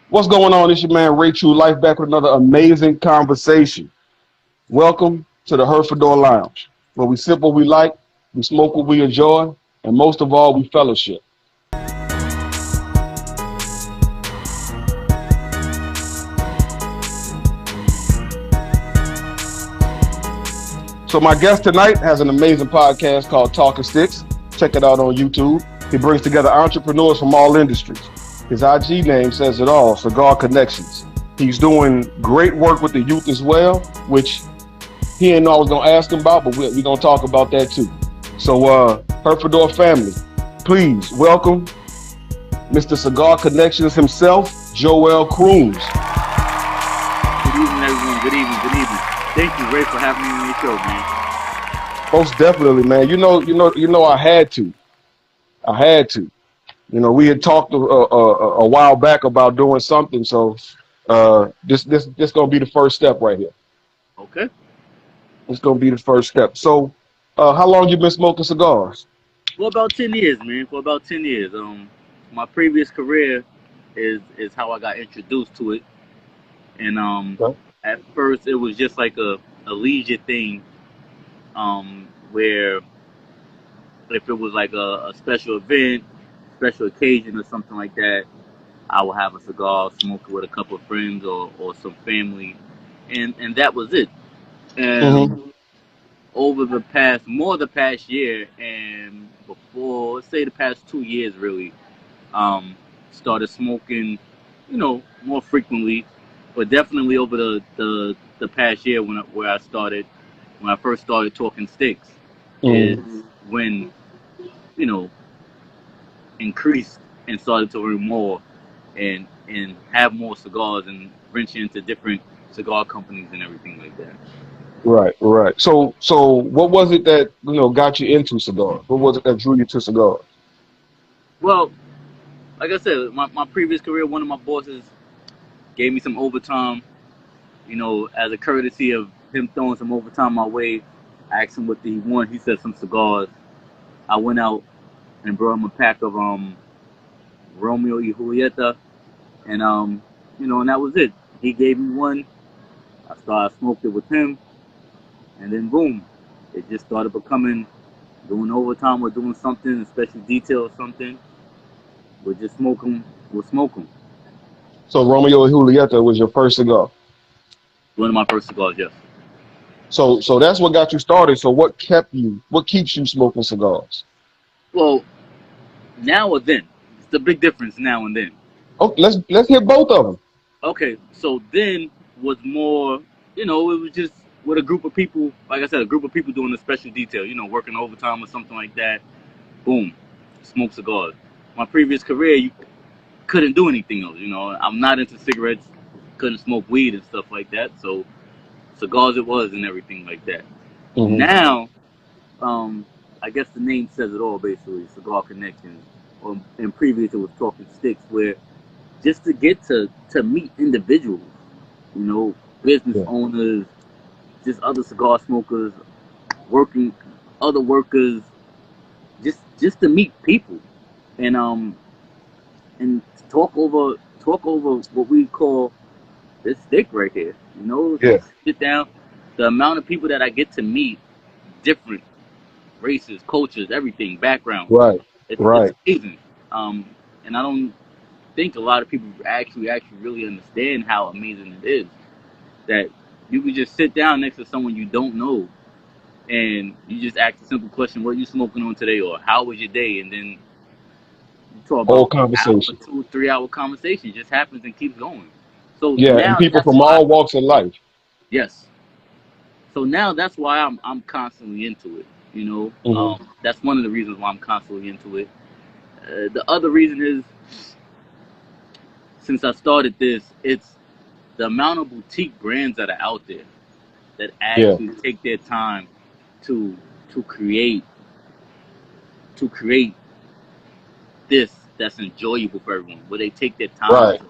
What's going on? It's your man Ray True Life back with another amazing conversation. Welcome to the Herfador Lounge, where we sip what we like, we smoke what we enjoy, and most of all, we fellowship. So my guest tonight has an amazing podcast called Talking Sticks. Check it out on YouTube. He brings together entrepreneurs from all industries. His IG name says it all, Cigar Connections. He's doing great work with the youth as well, which he didn't know I was going to ask him about, but we're going to talk about that too. So, Herfador family, please welcome Mr. Cigar Connections himself, Joel Crooms. Good evening, everyone. Good evening. Good evening. Thank you, Ray, for having me on your show, man. Most definitely, man. You know, I had to. You know, we had talked a while back about doing something, so this gonna be the first step right here. Okay. It's gonna be the first step. So, how long you been smoking cigars? For about 10 years, man. For about 10 years. My previous career is how I got introduced to it, and Okay. at first it was just like a leisure thing, where if it was like a special event, special occasion or something like that, I would have a cigar, smoke it with a couple of friends or some family, and that was it. Mm-hmm. And over the past year, and before, let's say the past 2 years, really, started smoking, more frequently, but definitely over the past year when I first started talking sticks, is Mm-hmm. when you know increased and started to learn more and have more cigars and venture into different cigar companies and everything like that. Right. So what was it that got you into cigars? What was it that drew you to cigars? Well, like I said, my previous career, one of my bosses gave me some overtime, as a courtesy of him throwing some overtime my way. I asked him what he wanted. He said some cigars. I went out and brought him a pack of Romeo y Julieta, and and that was it. He gave me one. I smoked it with him, and then boom, it just started becoming doing overtime or doing something, a special detail or something. We'll just smoke them. We'll smoke them. So Romeo and Julieta was your first cigar. One of my first cigars, yes. So that's what got you started. So what keeps you smoking cigars? Well, now or then. It's the big difference now and then. Oh, let's hit both of them. Okay, so then was more, it was just with a group of people, like I said, a group of people doing a special detail, working overtime or something like that. Boom, smoke cigars. My previous career, you couldn't do anything else, I'm not into cigarettes, couldn't smoke weed and stuff like that, so cigars it was and everything like that. Mm-hmm. Now, I guess the name says it all, basically, Cigar Connections. In previous, it was Talking Sticks, where just to get to meet individuals, business Yeah. owners, just other cigar smokers, working, other workers, just to meet people, and talk over what we call this stick right here. Yeah. Just sit down. The amount of people that I get to meet, different races, cultures, everything, background. Right. It's Right. amazing. And I don't think a lot of people actually really understand how amazing it is that you can just sit down next to someone you don't know and you just ask a simple question, what are you smoking on today, or how was your day, and then you talk Whole about hour, conversation. 2 3 hour conversation. It just happens and keeps going. So Yeah, and now people that's from why, all walks of life. yes. So now that's why I'm constantly into it. Mm-hmm. That's one of the reasons why I'm constantly into it. The other reason is, since I started this, it's the amount of boutique brands that are out there that Yeah. actually take their time to to create to create this that's enjoyable for everyone. Where they take their time, Right.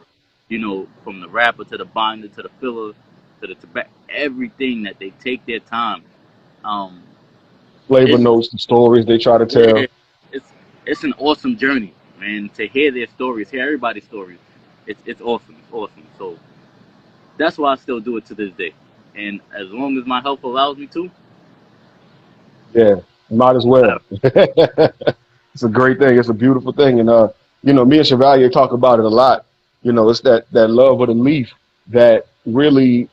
from the wrapper to the binder to the filler to the tobacco, everything that they take their time. Um, Flavor it's notes, the stories they try to yeah, tell. it's it's an awesome journey, man. To hear their stories, hear everybody's stories. it's awesome. It's awesome. So that's why I still do it to this day. And as long as my health allows me to, Yeah, might as well. It's a great thing. It's a beautiful thing. And me and Chevalier talk about it a lot. It's that love of the leaf that really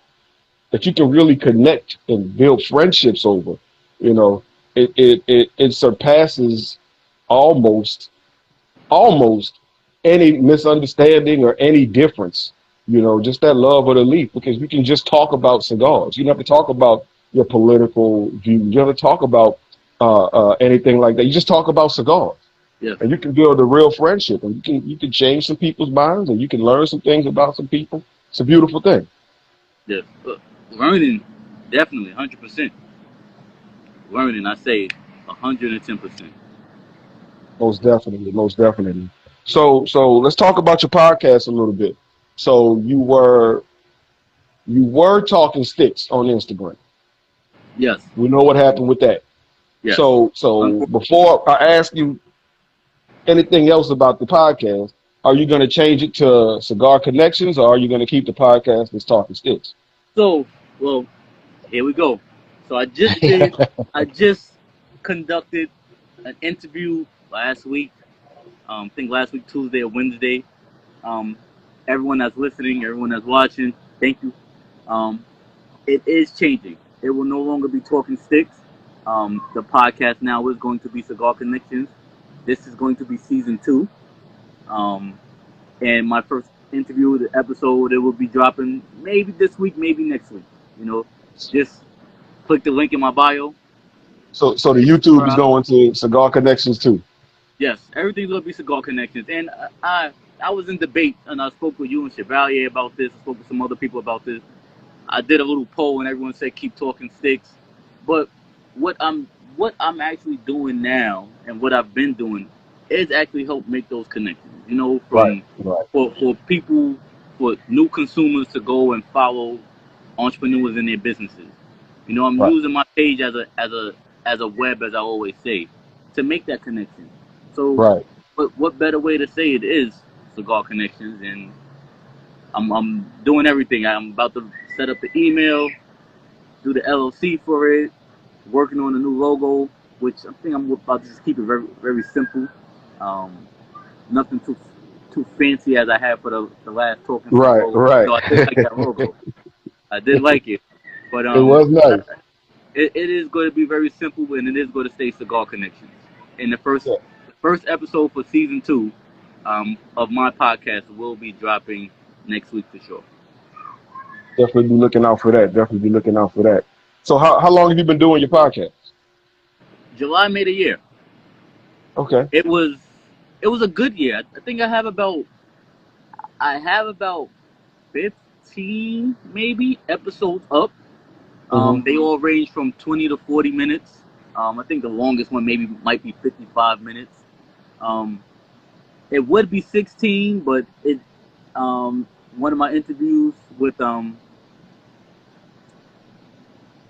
that you can really connect and build friendships over. You know, it surpasses almost almost any misunderstanding or any difference. Just that love of the leaf, because we can just talk about cigars. You don't have to talk about your political view. You don't have to talk about anything like that. You just talk about cigars, yeah, and you can build a real friendship, and you can change some people's minds, and you can learn some things about some people. It's a beautiful thing. yeah. Learning, definitely, 100%. Learning, I say, 110%. Most definitely, most definitely. So let's talk about your podcast a little bit. So you were talking sticks on Instagram. Yes, We know what happened with that. yes. So before I ask you anything else about the podcast, are you going to change it to Cigar Connections, or are you going to keep the podcast as Talking Sticks? So, well, here we go. So I just conducted an interview last week. I think last week Tuesday or Wednesday. Um, Everyone that's listening, everyone that's watching, thank you. Um, it is changing. It will no longer be Talking Sticks. The podcast now is going to be Cigar Connections. This is going to be season 2. Um, and my first interview, the episode, it will be dropping maybe this week, maybe next week. You know, just click the link in my bio. So the YouTube is going to Cigar Connections too. Yes, everything's gonna be Cigar Connections. And I was in debate, and I spoke with you and Chevalier about this. I spoke with some other people about this. I did a little poll, and everyone said keep talking sticks. But what I'm what I'm actually doing now, and what I've been doing, is actually help make those connections. You know, Right, from right, for people, for new consumers to go and follow entrepreneurs in their businesses. You know, I'm right, using my page as a web, as I always say, to make that connection. So, right. what better way to say it is Cigar Connections, and I'm doing everything. I'm about to set up the email, do the LLC for it, working on a new logo, which I think I'm about to just keep it very very simple. Um, Nothing too fancy as I had for the last Talking Stick Right, logo. right. So I did like that logo. I did like it, but It was nice. it is going to be very simple, and it is going to stay Cigar Connections. And Yeah, the first episode for season 2 of my podcast will be dropping next week for sure. definitely be looking out for that. Definitely be looking out for that. So how long have you been doing your podcast? July made a year. Okay. It was it was a good year. I think I have about 15 maybe episodes up. Hmm. They all range from 20 to 40 minutes. I think the longest one maybe might be 55 minutes. Um, it would be 16, but one of my interviews with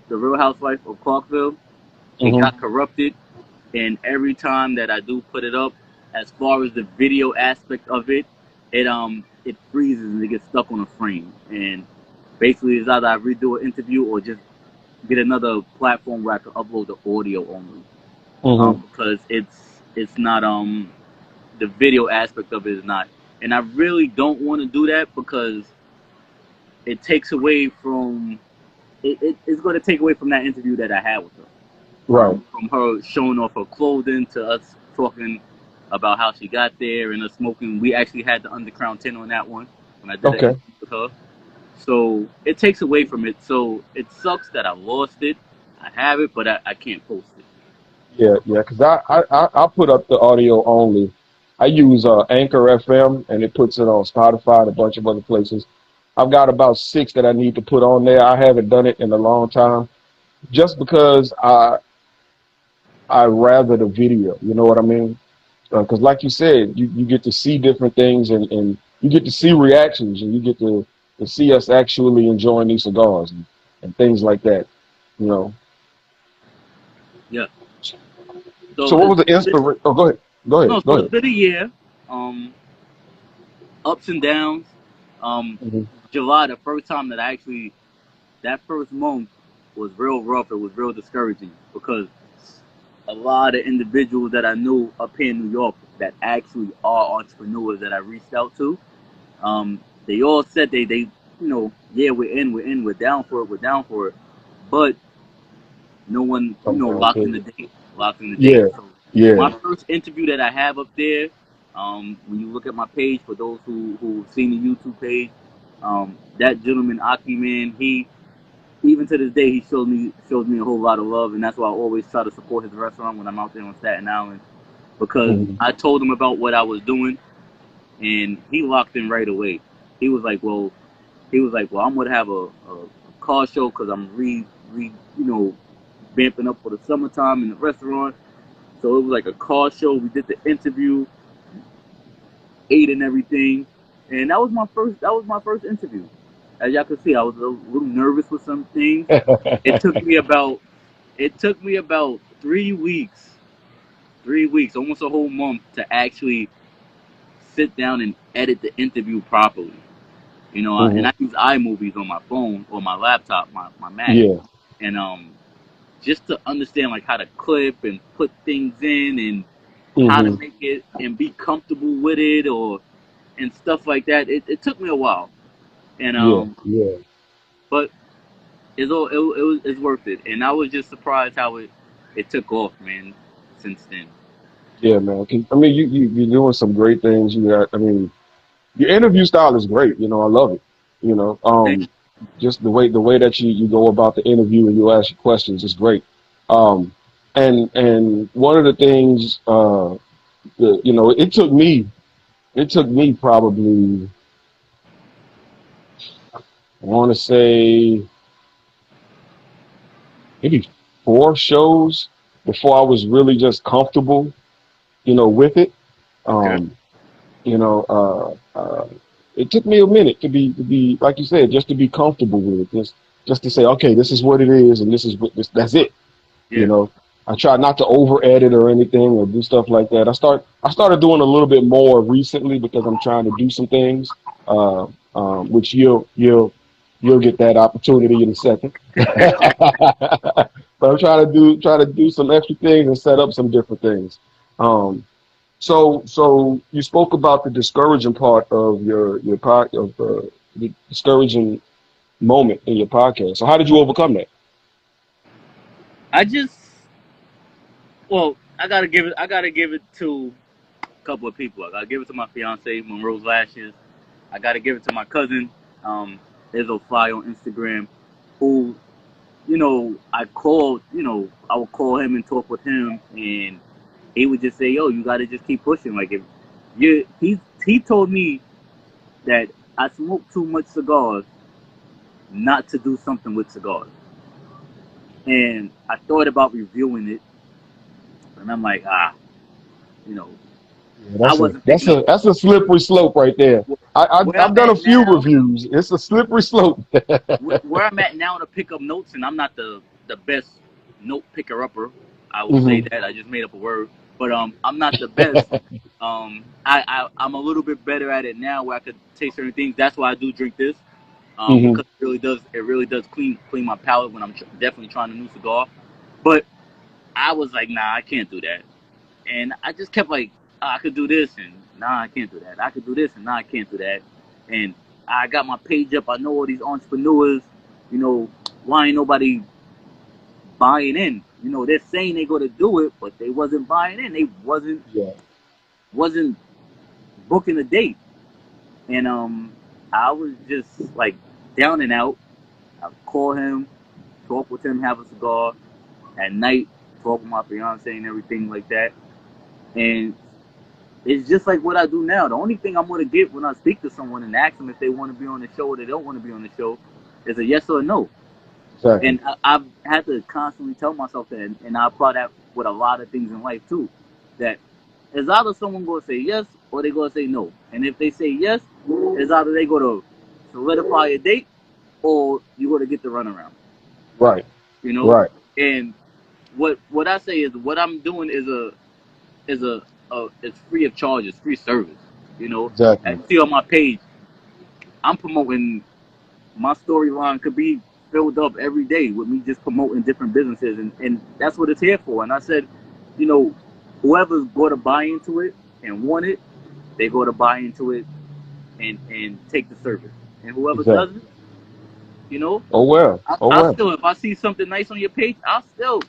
the Real Housewife of Clarksville, it Hmm. got corrupted, and every time that I do put it up, as far as the video aspect of it, it freezes and it gets stuck on a frame. And basically, it's either I redo an interview or just get another platform where I can upload the audio only. Hmm. Because it's not the video aspect of it is not, and I really don't want to do that because it takes away from it's going to take away from that interview that I had with her. Right. From her showing off her clothing to us talking about how she got there and us smoking. We actually had the Undercrown 10 on that one when I did the Okay. interview with her. So it takes away from it. So it sucks that I lost it. I have it, but I can't post it. Yeah, yeah. Because I put up the audio only. I use Anchor FM, and it puts it on Spotify and a bunch of other places. I've got about 6 that I need to put on there. I haven't done it in a long time, just because I rather the video. You know what I mean? Because like you said, you get to see different things, and you get to see reactions, and you get to see us actually enjoying these cigars, and things like that. You know. Yeah. So So what was the inspiration? Oh, go ahead. Go ahead. no, Go so it's ahead. been a year. Um, Ups and downs. Mhm. July, the first time that I actually, that first month was real rough. It was real discouraging because a lot of individuals that I knew up here in New York that actually are entrepreneurs that I reached out to, they all said yeah, we're down for it, we're down for it, but no one, Come down locked in to the it. date, locked in the date. Yeah, So yeah. my first interview that I have up there, when you look at my page, for those who've seen the YouTube page, that gentleman Aki, man, he, even to this day, he shows me a whole lot of love, and that's why I always try to support his restaurant when I'm out there on Staten Island, because Mhm. I told him about what I was doing, and he locked in right away. He was like, well, I'm gonna have a car show because I'm vamping up for the summertime in the restaurant. So it was like a car show. We did the interview, ate and everything, and that was my first interview. As y'all can see, I was a little nervous with some things. It took me about it took me about 3 weeks, almost a whole month to actually sit down and edit the interview properly. And Mhm. I use iMovies on my phone or my laptop, my Mac, Yeah. and just to understand like how to clip and put things in and how to Mhm. make it and be comfortable with it or and stuff like that. It took me a while, and Yeah. Yeah. but it's worth it. And I was just surprised how it took off, man. Since then, Yeah, man. I mean, you're doing some great things. I mean, your interview style is great. I love it. You know, thank um, just the way that you go about the interview and you ask your questions is great. Um, and one of the things, it took me probably, I want to say maybe 4 shows before I was really just comfortable, with it. Okay. Um, You know, it took me a minute to be like you said, just to be comfortable with it, just to say, okay, this is what it is, and this is that's it. You Yeah. know, I try not to over edit or anything or do stuff like that. I started doing a little bit more recently because I'm trying to do some things, which you'll get that opportunity in a second. But I'm trying to do some extra things and set up some different things. Um, so you spoke about the discouraging part of your pod of the discouraging moment in your podcast. So how did you overcome that? I just I gotta give it to a couple of people. I gotta give it to my fiance Monroe's Lashes. I gotta give it to my cousin, um, Izzo Fly on Instagram, who I would call him and talk with him, and he would just say, "Yo, you got to just keep pushing." Like if he told me that I smoke too much cigars not to do something with cigars, and I thought about reviewing it, and I'm like, you know, Yeah, I that's a wasn't that's picking up. a that's a slippery slope right there. Where I've I'm done a at few now, reviews. It's a slippery slope. where I'm at now to pick up notes, and I'm not the best note picker upper. I will say Hmm. that I just made up a word, but I'm not the best. I'm a little bit better at it now, where I could taste certain things. That's why I do drink this, Hmm. because it really does clean my palate when I'm definitely trying a new cigar. But I was like, nah, I can't do that, and I just kept like, I could do this, and nah, I can't do that. I could do this, and nah, I can't do that. And I got my page up. I know all these entrepreneurs. You know, why ain't nobody buying in? They're saying they're gonna do it, but they wasn't buying in. They Yeah. wasn't booking a date. And I was just like down and out. I would call him, talk with him, have a cigar at night, talk with my fiance and everything like that. And it's just like what I do now. The only thing I'm gonna get when I speak to someone and ask them if they want to be on the show or they don't want to be on the show is a yes or a no. Exactly. And I've had to constantly tell myself that, and I apply that with a lot of things in life too. That it's either someone gonna say yes or they gonna say no. And if they say yes, it's either they gonna solidify a date or you gonna get the runaround. Right. You know. Right. And what I say is what I'm doing is free of charge. It's free service. As Exactly. you see on my page, I'm promoting, my storyline could be filled up every day with me just promoting different businesses, and that's what it's here for. And I said, you know, whoever's going to buy into it and want it, they go to buy into it and take the service. And whoever Exactly. doesn't, you know, Oh well. Oh I'll well. still, if I see something nice on your page, I'll still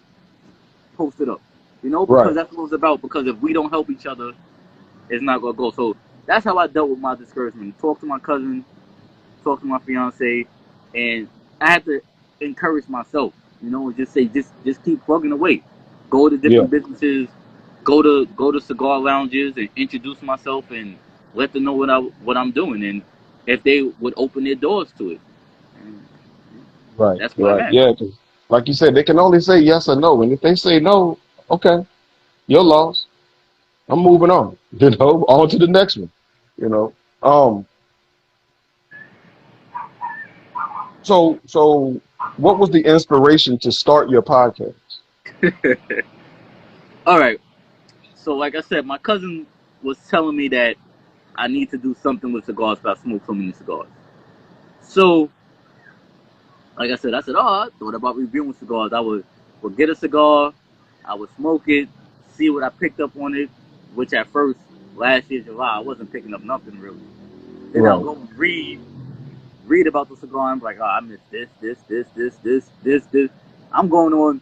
post it up, you know, because Right. that's what it's about. Because if we don't help each other, it's not gonna go. So that's how I dealt with my discouragement. Talk to my cousin, talk to my fiance, and I had to encourage myself, you know, and just say, just keep plugging away. Go to Yeah. different businesses, go to cigar lounges and introduce myself and let them know what I'm doing, and if they would open their doors to it. And Right. that's where I'm Right. at. Yeah. 'Cause like you said, they can only say yes or no, and if they say no, okay, you're lost. I'm moving on. You know, on to the next one. You know. So what was the inspiration to start your podcast? All right. So like I said, my cousin was telling me that I need to do something with cigars because I smoke so many cigars. So like I said, oh, I thought about reviewing cigars. I would get a cigar, I would smoke it, see what I picked up on it, which at first, last year, July, I wasn't picking up nothing really. Then I'll Right. go and read about the cigar, and I'm like, oh, I missed this. I'm going on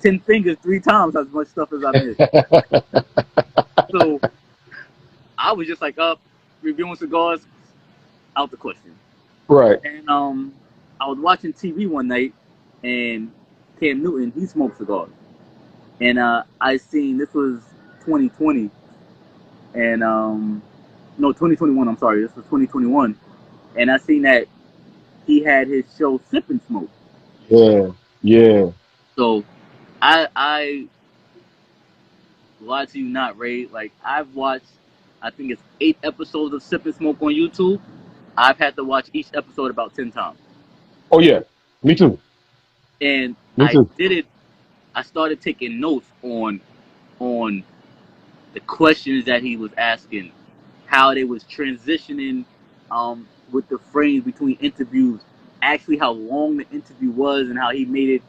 10 fingers 3 times as much stuff as I missed. So I was just like, reviewing cigars, out the question. Right. And I was watching TV one night, and Cam Newton, he smoked cigars. And I seen, this was 2020, and no, 2021. I'm sorry, this was 2021, and I seen that he had his show Sip and Smoke. Yeah. Yeah. So I lie to you not, Ray. Like, I've watched, I think it's 8 episodes of Sip and Smoke on YouTube. I've had to watch each episode about 10 times, Oh yeah. Me too. and Me I too. did it. I started taking notes on the questions that he was asking, how they was transitioning with the frames between interviews, actually how long the interview was, and how he made it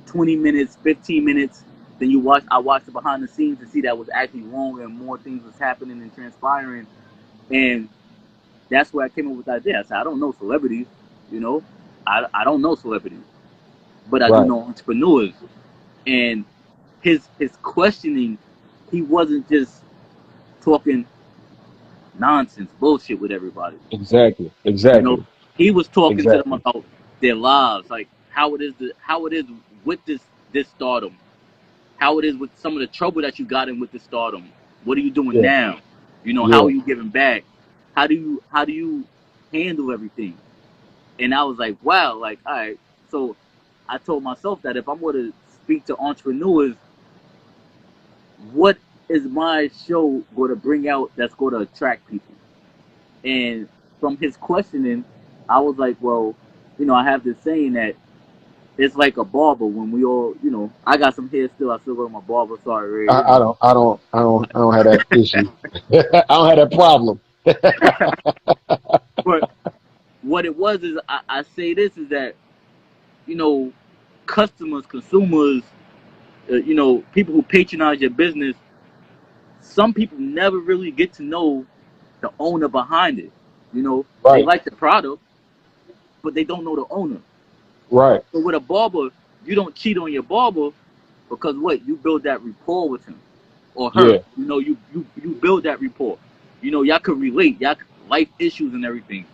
20 minutes, 15 minutes. Then I watched the behind the scenes to see that was actually long and more things was happening and transpiring. And that's where I came up with the idea. I said, I don't know celebrities, you know, I don't know celebrities, but I do Right. know entrepreneurs. And his questioning, he wasn't just talking nonsense, bullshit with everybody. Exactly. You know, Exactly. he was talking to them Exactly. about their lives, like how it is with this stardom, how it is with some of the trouble that you got in with this stardom. What are you doing Yeah. now? You know, how Yeah. are you giving back? How do you handle everything? And I was like, wow, like, all right. So I told myself that if I'm going to speak to entrepreneurs, what is my show going to bring out that's going to attract people? And from his questioning, I was like, well, you know, I have this saying that it's like a barber when we all, you know, I got some hair still. I still go to my barber. Sorry, Ray, you I know. don't. I don't. I don't. I don't have that issue. I don't have that problem. But what it was is, I say this is that, you know, customers, consumers, you know, people who patronize your business, some people never really get to know the owner behind it. You know, they Right. like the product, but they don't know the owner. Right. So with a barber, you don't cheat on your barber because what? You build that rapport with him or her. Yeah. You know, you build that rapport. You know, y'all could relate, life issues and everything.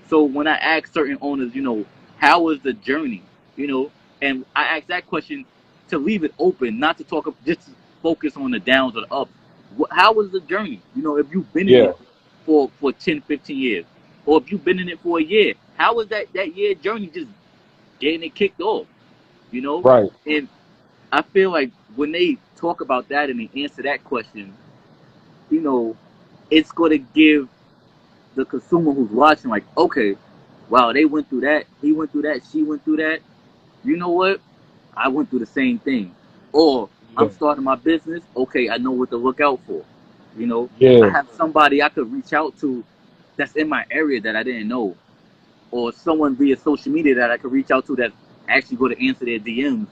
So when I ask certain owners, you know, how was the journey? You know, and I ask that question to leave it open, not to talk just to focus on the downs or the ups. How was the journey? You know, if you've been in Yeah. it for 10, 15 years, or if you've been in it for a year, how was that year journey just getting it kicked off? You know, Right. and I feel like when they talk about that and they answer that question, you know, it's going to give the consumer who's watching, like, okay, wow, they went through that, he went through that, she went through that. You know what? I went through the same thing. Or Yeah. I'm starting my business. Okay, I know what to look out for. You know, I Yeah. have somebody I could reach out to that's in my area that I didn't know. or someone via social media that I could reach out to that actually go to answer their DMs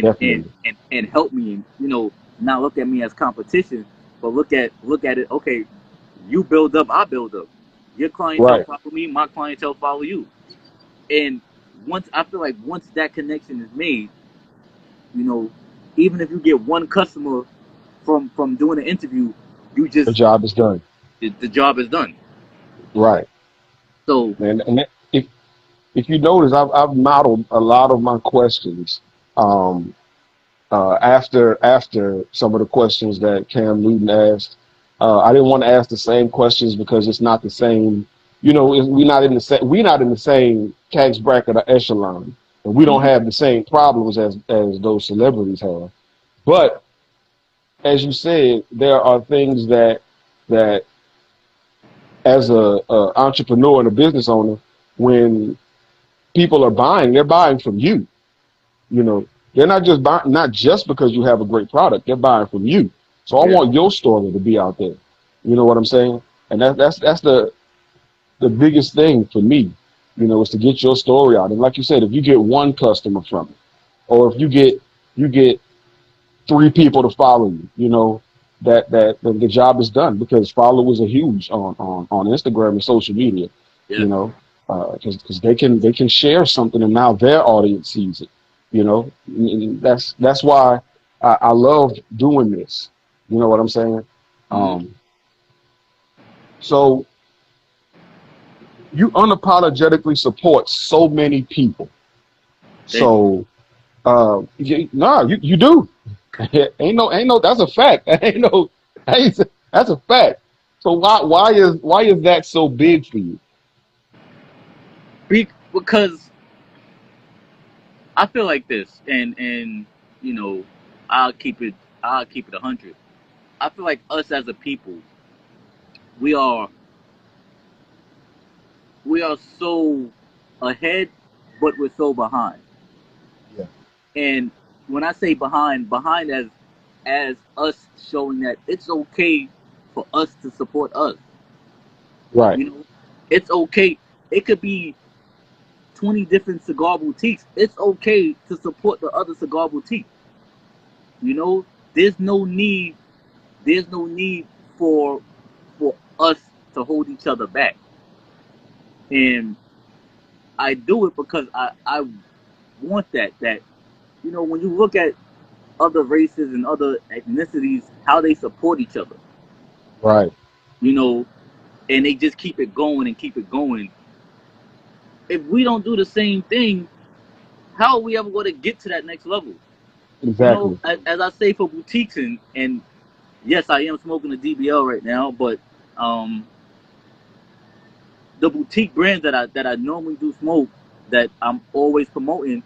Definitely. and help me, and not look at me as competition, but look at it. Okay, you build up, I build up. Your clientele Right. follow me, my clientele follow you. And I feel like once that connection is made, you know, even if you get one customer from doing an interview, you The just job is done. the job is done. Right. So And if you notice, I've modeled a lot of my questions um, after some of the questions that Cam Newton asked. I didn't want to ask the same questions because it's not the same. We're not in the same tax bracket or echelon, and we don't mhm, have the same problems as those celebrities have. But as you said, there are things that as a entrepreneur and a business owner, when people are buying, they're buying from you. You know, they're not just buying, not just because you have a great product. They're buying from you. So I yeah, want your story to be out there. You know what I'm saying? And that's the biggest thing for me. Is to get your story out. And like you said, if you get one customer from it, or if you get three people to follow you, that the job is done because followers are huge on Instagram and social media. yeah, You know, because they can share something and now their audience sees it. And that's why I love doing this. You know what I'm saying? hmm Um, so you unapologetically support so many people. thank you. So you do. Ain't no that's a fact. Ain't, that's a fact. So why is that so big for you? Because I feel like this, and you know, I'll keep it I'll keep it 100. I feel like us as a people, we are we are so ahead, but we're so behind. Yeah. And when I say behind as us showing that it's okay for us to support us. Right. You know, it's okay. It could be 20 different cigar boutiques. It's okay to support the other cigar boutique. You know, there's no need there's no need for for us to hold each other back. And I do it because I want that when you look at other races and other ethnicities, how they support each other, Right. you know, and they just keep it going and keep it going. If we don't do the same thing, how are we ever going to get to that next level? Exactly. As I say for boutiques, and yes, I am smoking a DBL right now, but um, the boutique brands that I normally do smoke, that I'm always promoting,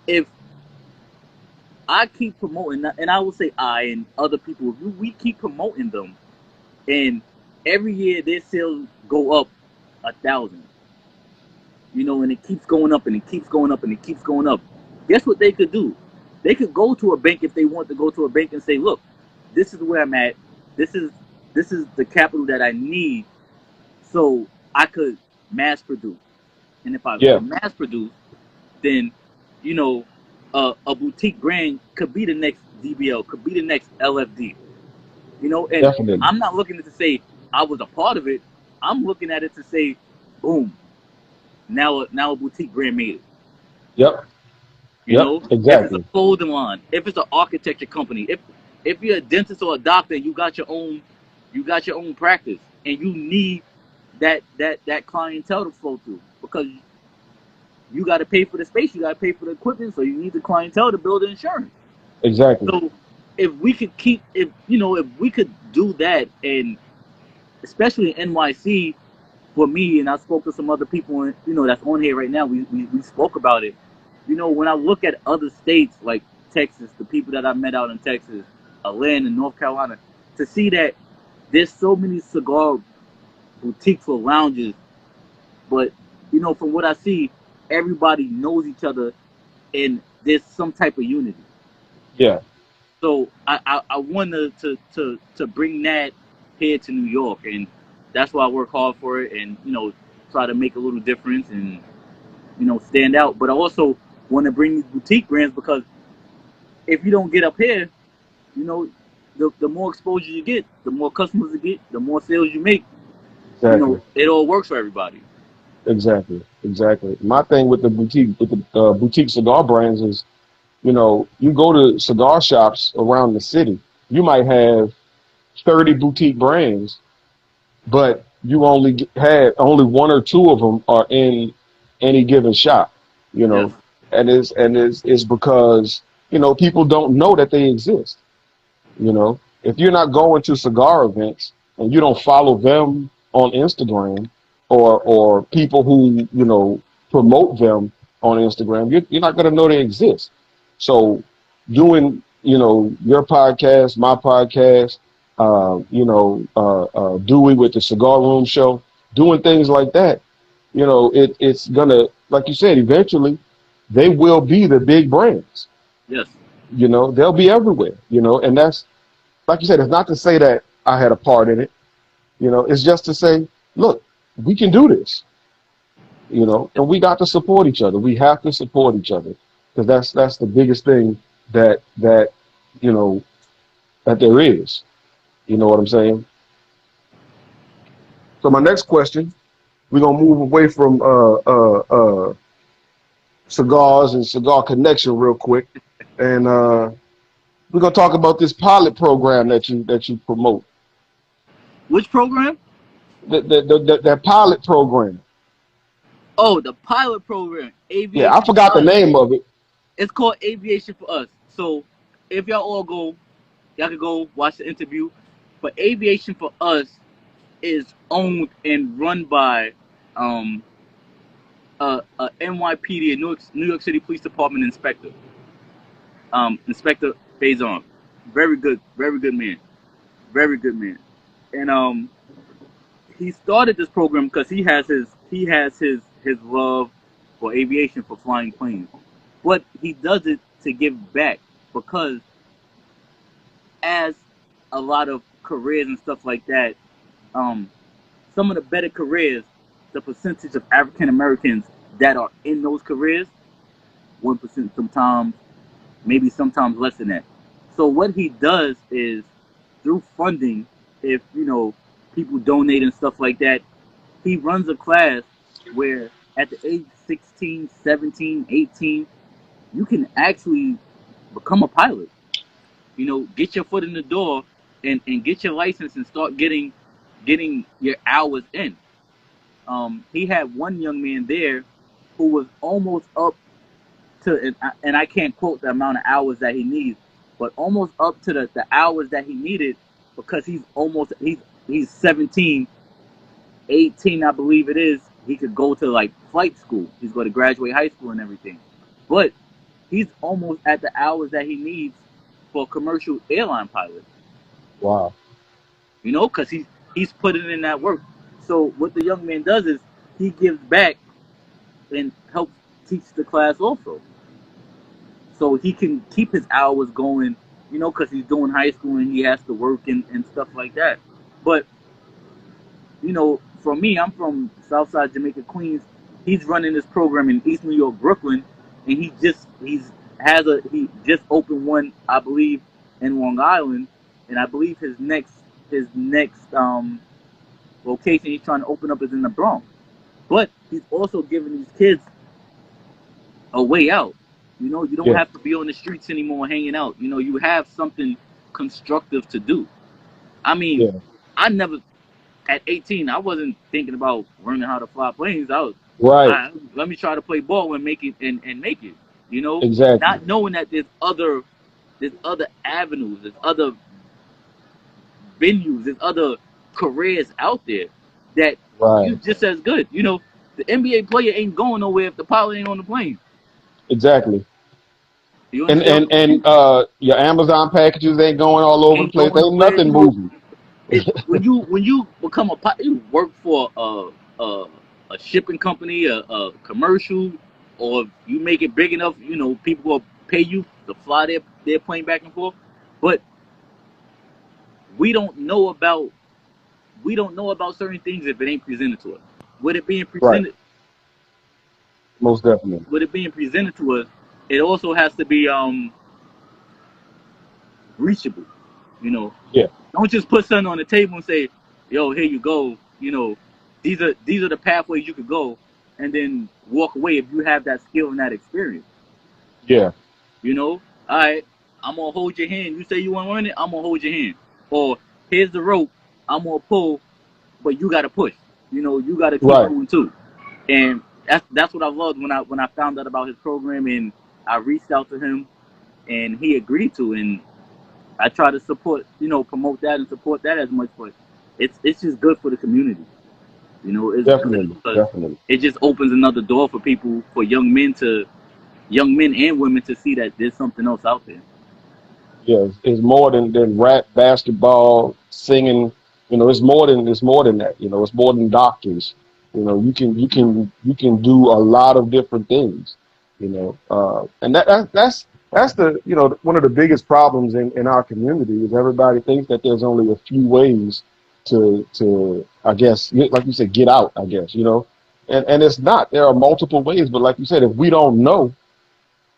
if I keep promoting, and I will say I and other people, if we keep promoting them, and every year their sales go up 1,000, and it keeps going up and it keeps going up and it keeps going up. Guess what they could do? They could go to a bank if they want to go to a bank and say, look, this is where I'm at. This is this is the capital that I need, so I could mass produce. And if I Yeah. could mass produce, then you know a boutique brand could be the next DBL, could be the next LFD. And Definitely. I'm not looking at it to say I was a part of it. I'm looking at it to say, boom, now a boutique brand made it. Yep. Yep. If it's a Exactly. clothing line, if it's an architecture company, if you're a dentist or a doctor, you got your own practice, and you need that clientele to flow through, because you got to pay for the space, you got to pay for the equipment, so you need the clientele to build the insurance. Exactly. So if we could do that, and especially in NYC, for me, and I spoke to some other people, that's on here right now. We spoke about it. When I look at other states like Texas, the people that I met out in Texas, Atlanta, North Carolina, to see that there's so many cigar boutiques or lounges, but from what I see, everybody knows each other, and there's some type of unity. Yeah. So I wanted to bring that here to New York, and that's why I work hard for it. And try to make a little difference and stand out. But I also want to bring these boutique brands because if you don't get up here, the more exposure you get, the more customers you get, the more sales you make. Exactly. It all works for everybody. Exactly. My thing with the boutique cigar brands is, you go to cigar shops around the city, you might have 30 boutique brands, but you had only one or two of them are in any given shop, you Yes. know, and it's because people don't know that they exist. If you're not going to cigar events and you don't follow them on Instagram or people who promote them on Instagram, you're not going to know they exist. So doing your podcast, my podcast, Dewey with the Cigar Room Show, doing things like that, it's gonna, like you said, eventually they will be the big brands. Yes. They'll be everywhere. And that's, like you said, it's not to say that I had a part in it. It's just to say, look, we can do this. And we got to support each other. We have to support each other because that's the biggest thing that you know that there is. You know what I'm saying? So my next question, we're gonna move away from cigars and cigar connection real quick, and we're gonna talk about this pilot program that you promote. Which program? That pilot program. Oh, the pilot program, Yeah, I Aviation for forgot the Us. name of it. It's called Aviation for Us. So if y'all all go, y'all can go watch the interview. But Aviation for Us is owned and run by um NYPD, a New York City Police Department inspector, Inspector Faison. Very good man, very good man. And he started this program because he has his love for aviation, for flying planes, but he does it to give back because as a lot of careers and stuff like that, um, some of the better careers, the percentage of African Americans that are in those careers, 1% sometimes, maybe sometimes less than that. So what he does is through funding, if people donate and stuff like that, he runs a class where at the age 16, 17, 18, you can actually become a pilot. Get your foot in the door and get your license and start getting your hours in. He had one young man there who was almost up to, and I can't quote the amount of hours that he needs, but almost up to the hours that he needed because he's 17, 18, I believe it is. He could go to like flight school. He's going to graduate high school and everything. But he's almost at the hours that he needs for a commercial airline pilot. Wow. Because he's putting in that work. So what the young man does is he gives back and helps teach the class also. So he can keep his hours going, because he's doing high school and he has to work and stuff like that. But for me, I'm from Southside Jamaica, Queens. He's running this program in East New York, Brooklyn, and he just opened one, I believe, in Long Island, and I believe his next location he's trying to open up is in the Bronx. But he's also giving these kids a way out. You don't Yeah. have to be on the streets anymore hanging out. You have something constructive to do. I mean, Yeah. I never at 18, I wasn't thinking about learning how to fly planes. Right. Let me try to play ball and make it and make it. Exactly. Not knowing that there's other avenues, there's other venues, there's other careers out there that you Right. just as good. The NBA player ain't going nowhere if the pilot ain't on the plane. Exactly. You And understand and what I'm saying? and your Amazon packages ain't going all over the Ain't place. going Ain't nowhere. nothing moving. When you become a pilot, you work for a a shipping company, a commercial, or you make it big enough, people will pay you to fly their plane back and forth. But we don't know about we don't know about certain things if it ain't presented to us. with it being Right. presented, Most definitely. to us, it also has to be reachable. You know, Yeah. don't just put something on the table and say, "Yo, here you go." You know, these are the pathways you could go, and then walk away if you have that skill and that experience. Yeah. You know, all right, I'm gonna hold your hand. You say you want to run it, I'm gonna hold your hand. Or here's the rope, I'm gonna pull, but you gotta push. You know, you gotta keep Right. moving too. And that's what I loved when I found out about his program, and I reached out to him and he agreed to, and I try to support, promote that and support that as much, but it's just good for the community. You know, it's good Definitely. because Definitely. it just opens another door for people, for young men and women to see that there's something else out there. Yeah. It's more than rap, basketball, singing. It's more than that. It's more than doctors. You can do a lot of different things. And that's the one of the biggest problems in our community is everybody thinks that there's only a few ways to I guess like you said, get out, I guess, and it's not. There are multiple ways, but like you said, if we don't know,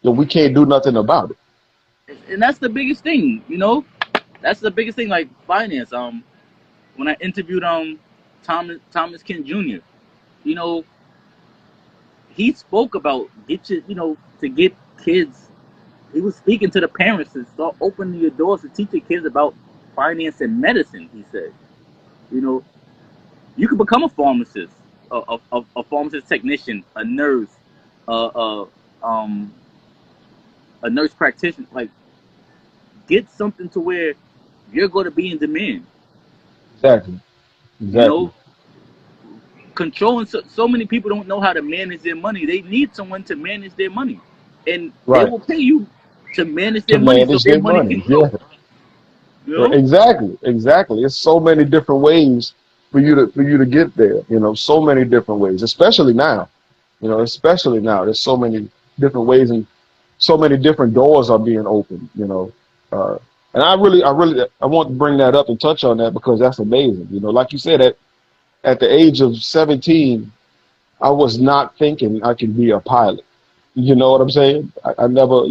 then we can't do nothing about it. And that's the biggest thing, That's the biggest thing, like finance. When I interviewed Thomas Kent Jr., you know, he spoke about to get kids. He was speaking to the parents to start opening your doors to teach the kids about finance and medicine. He said, you know, you can become a pharmacist, a pharmacist technician, uh, um, a nurse practitioner. Like, get something to where you're going to be in demand. Exactly. You Exactly. know, controlling so many people don't know how to manage their money. They need someone to manage their money, and they Right. will pay you to manage To their money so manage their their money can money. grow. Yeah. You know, Exactly. Exactly. It's so many different ways for you to get there. So many different ways, especially now. Especially now. There's so many different ways and so many different doors are being opened. Uh, and I want to bring that up and touch on that because that's amazing. Like you said, at the age of 17, I was not thinking I could be a pilot. You know what I'm saying? I never,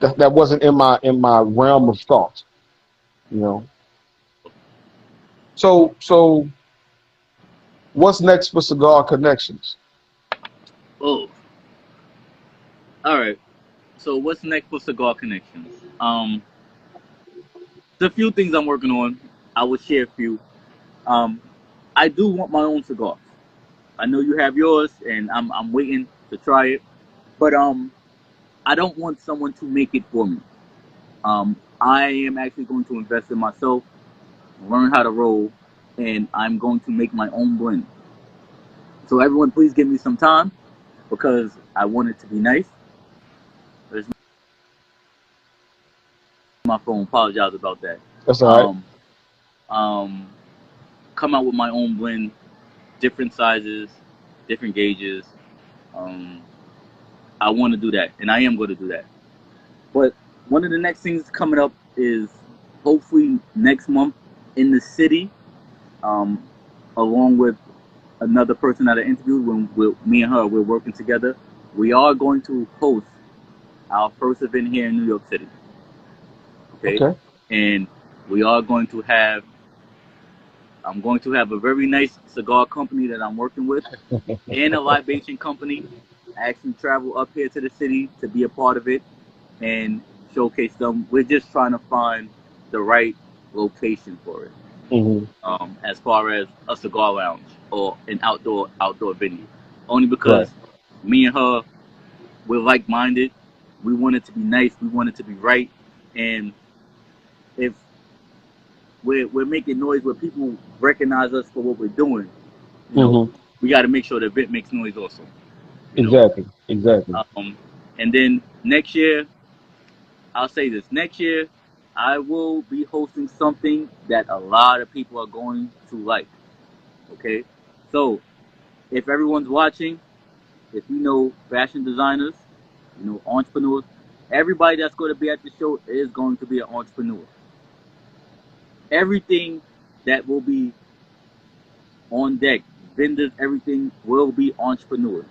that wasn't in my realm of thought. You know. So what's next for Cigar Connections? oh, all right. So what's next for Cigar Connections? There's a few things I'm working on. I will share a few. Um, I do want my own cigars. I know you have yours, and I'm waiting to try it. But I don't want someone to make it for me. I am actually going to invest in myself, learn how to roll, and I'm going to make my own blend. So everyone, please give me some time because I want it to be nice. There's my phone. Apologize about that. That's all right. Um, um, Come out with my own blend, different sizes, different gauges. Um, I want to do that, and I am going to do that. But one of the next things coming up is hopefully next month in the city, um, along with another person that I interviewed. When me and her we're working together, we are going to host our first event here in New York City. Okay, Okay. and we are going to have. I'm going to have a very nice cigar company that I'm working with, and a libation company. Actually, travel up here to the city to be a part of it and showcase them. We're just trying to find the right location for it. Hmm. As far as a cigar lounge or an outdoor venue, only Right. because me and her we're like minded. We want it to be nice. We want it to be right. And if we're making noise where people recognize us for what we're doing, you know, Hmm. we got to make sure the event makes noise also. You know. Exactly. Exactly. And then next year, I'll say this: next year, I will be hosting something that a lot of people are going to like. Okay, so if everyone's watching, if you know fashion designers, entrepreneurs, everybody that's going to be at the show is going to be an entrepreneur. Everything that will be on deck, vendors, everything will be entrepreneurs.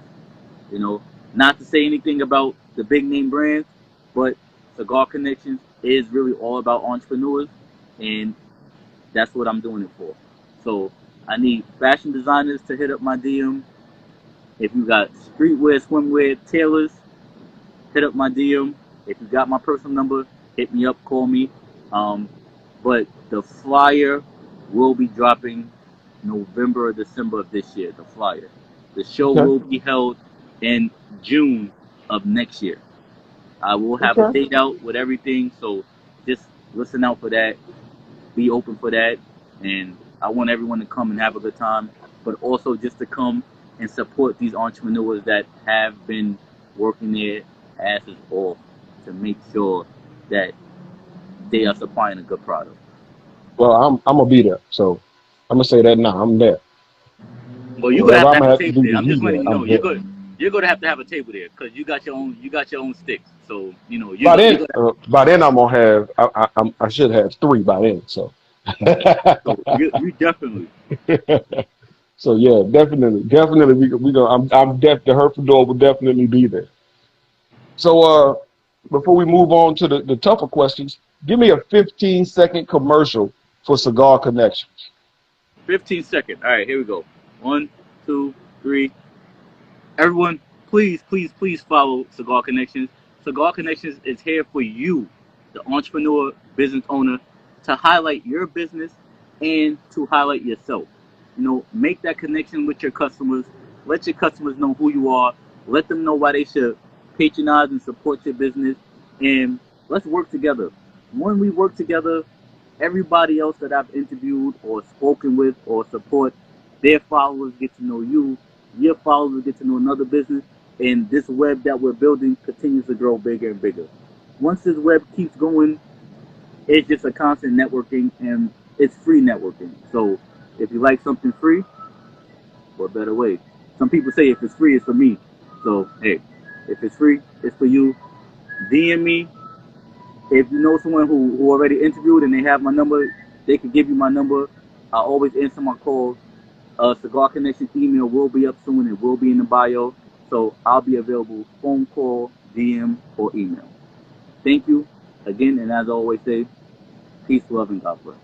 Not to say anything about the big name brands, but Cigar Connections is really all about entrepreneurs, and that's what I'm doing it for. So I need fashion designers to hit up my DM. If you got streetwear, swimwear, tailors, hit up my DM. If you got my personal number, hit me up, call me. But the flyer will be dropping November or December of this year. The flyer. The show Okay. will be held in June of next year. I will have a Okay. date out with everything, so just listen out for that. Be open for that, and I want everyone to come and have a good time, but also just to come and support these entrepreneurs that have been working their asses off to make sure that they are supplying a good product. Well, I'm gonna be there. So I'm gonna say that now. I'm there. Well, you're gonna Whatever have to I'm have gonna a have to table do there. to I'm you just letting there, you know I'm there. you're gonna have to have a table there because you got your own sticks. So you're gonna By then I'm gonna have. I should have three by then. So. so you definitely. So yeah, definitely we gonna. The Herfador will definitely be there. So before we move on to the tougher questions, give me a 15-second commercial for Cigar Connections. 15 seconds. All right, here we go. One, two, three. Everyone, please, please, please follow Cigar Connections. Cigar Connections is here for you, the entrepreneur, business owner, to highlight your business and to highlight yourself. Make that connection with your customers. Let your customers know who you are. Let them know why they should patronize and support your business. And let's work together. When we work together, everybody else that I've interviewed or spoken with or support, their followers get to know you, your followers get to know another business, and this web that we're building continues to grow bigger and bigger. Once this web keeps going, it's just a constant networking, and it's free networking. So if you like something free, what better way? Some people say if it's free, it's for me. So hey, if it's free, it's for you. DM me. If you know someone who already interviewed and they have my number, they can give you my number. I always answer my calls. Cigar Connection email will be up soon. It will be in the bio. So I'll be available phone call, DM, or email. Thank you again, and as I always say, peace, love, and God bless.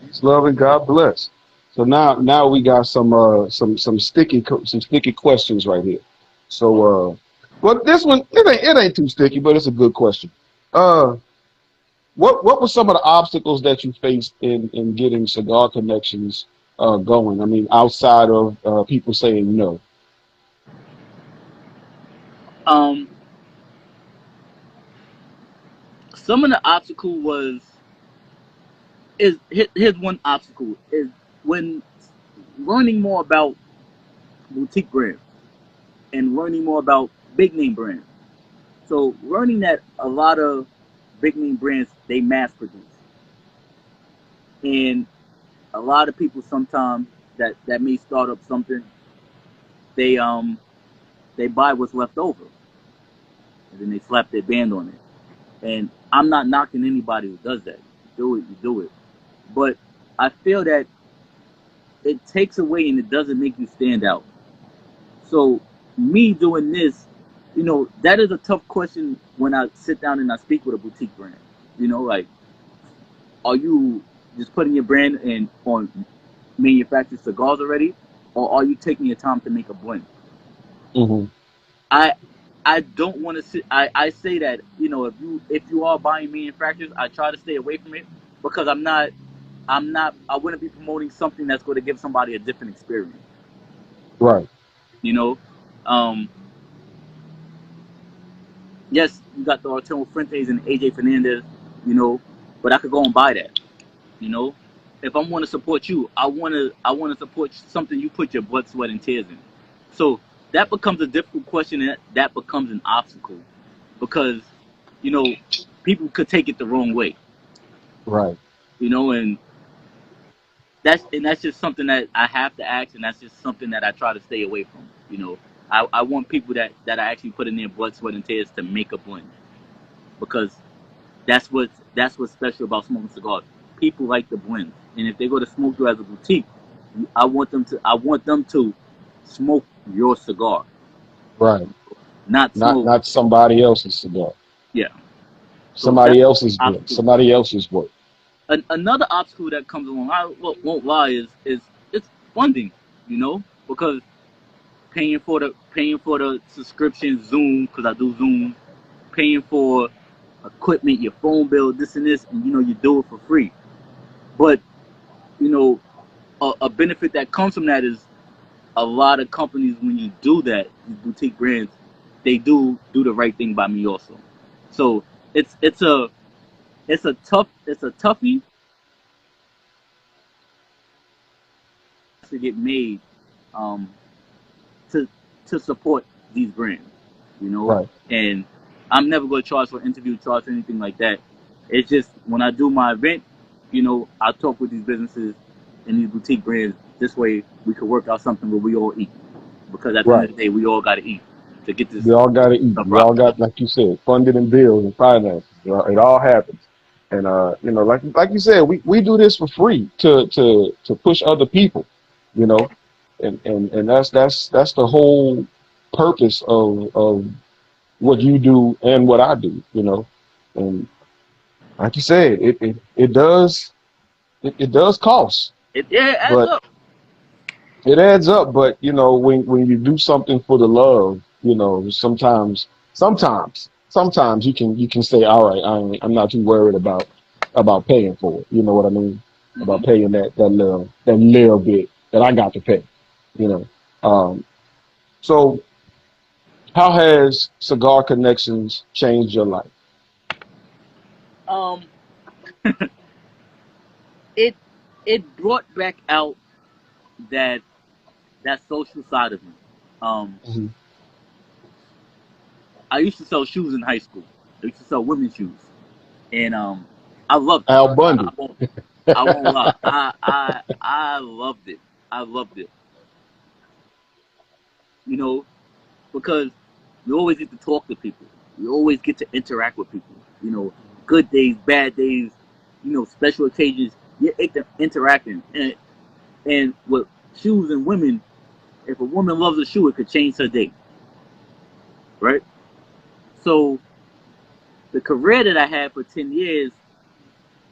Peace, love, and God bless. So now we got some sticky questions right here. So well, this one it ain't too sticky, but it's a good question. Uh, what were some of the obstacles that you faced in getting Cigar Connections going? I mean, outside of people saying no. Um, some of the obstacle was is here's one obstacle is when learning more about boutique brands and learning more about big name brands. So learning that a lot of big name brands they mass produce, and a lot of people sometimes that may start up something, they they buy what's left over, and then they slap their band on it. And I'm not knocking anybody who does that. You do it. But I feel that it takes away and it doesn't make you stand out. So me doing this, that is a tough question when I sit down and I speak with a boutique brand. Like, are you just putting your brand in on manufactured cigars already, or are you taking your time to make a blend? Hmm. I I don't want to sit. I say that if you are buying manufacturers, I try to stay away from it because I wouldn't be promoting something that's going to give somebody a different experience. Right. You know, um, yes, you got the Arturo Fuentes and AJ Fernandez, but I could go and buy that. You know, if I want to support you, I want to support something you put your blood, sweat, and tears in. So that becomes a difficult question, and that becomes an obstacle because you know people could take it the wrong way. Right. And that's just something that I have to ask, and that's just something that I try to stay away from. I want people that are actually putting their blood, sweat, and tears to make a blend because that's what's special about smoking cigars. People like the blend, and if they go to smoke you as a boutique, I want them to smoke your cigar, Right. not smoke. Not somebody else's cigar. Yeah. So that's Somebody else's an drink. obstacle. Somebody else's work. Another obstacle that comes along, won't lie, is it's funding. You know, because paying for the subscription Zoom, because I do Zoom, paying for equipment, your phone bill, this and this, and you do it for free. But you know, a benefit that comes from that is a lot of companies, when you do that, these boutique brands, they do the right thing by me also. So it's a toughie to get made, um, to support these brands, Right. and I'm never going to charge for interview, charge or anything like that. It's just when I do my event, I talk with these businesses and these boutique brands. This way we could work out something where we all eat, because at the end Right. of the day, we all got to eat to get this We all got to eat. stuff We all rocking. got, like you said, funding and bills and finances. It all happens. And like you said, we do this for free to push other people, you know, and that's the whole purpose of what you do and what I do, and like you said, it does cost, Yeah, it adds but up. it adds up. But when you do something for the love, sometimes you can say, all right, I'm not too worried about paying for it. You know what I mean? About Hmm. paying that little bit that I got to pay. You know. So how has Cigar Connections changed your life? Um, it it brought back out that social side of me. Um, Hmm. I used to sell shoes in high school. I used to sell women's shoes, and I loved it. Al I Bundy. won't, I won't lie. I loved it. I loved it. You know, because you always get to talk to people. You always get to interact with people. Good days, bad days. Special occasions. You're interacting, and with shoes and women, if a woman loves a shoe, it could change her day, right? So the career that I had for 10 years,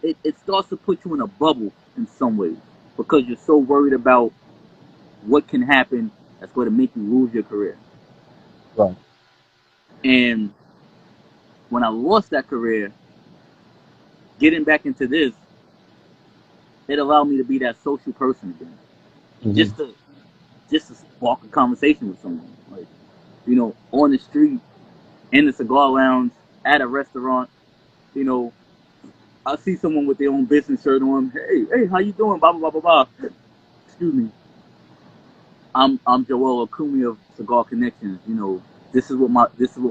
it starts to put you in a bubble in some ways, because you're so worried about what can happen that's going to make you lose your career. Right. And when I lost that career, getting back into this, it allowed me to be that social person again, Hmm. just to spark a conversation with someone, like on the street, in the cigar lounge, at a restaurant. You know, I see someone with their own business shirt on. Hey, how you doing? Blah blah blah blah blah. Excuse me. I'm Joel Croomy of Cigar Connections. This is what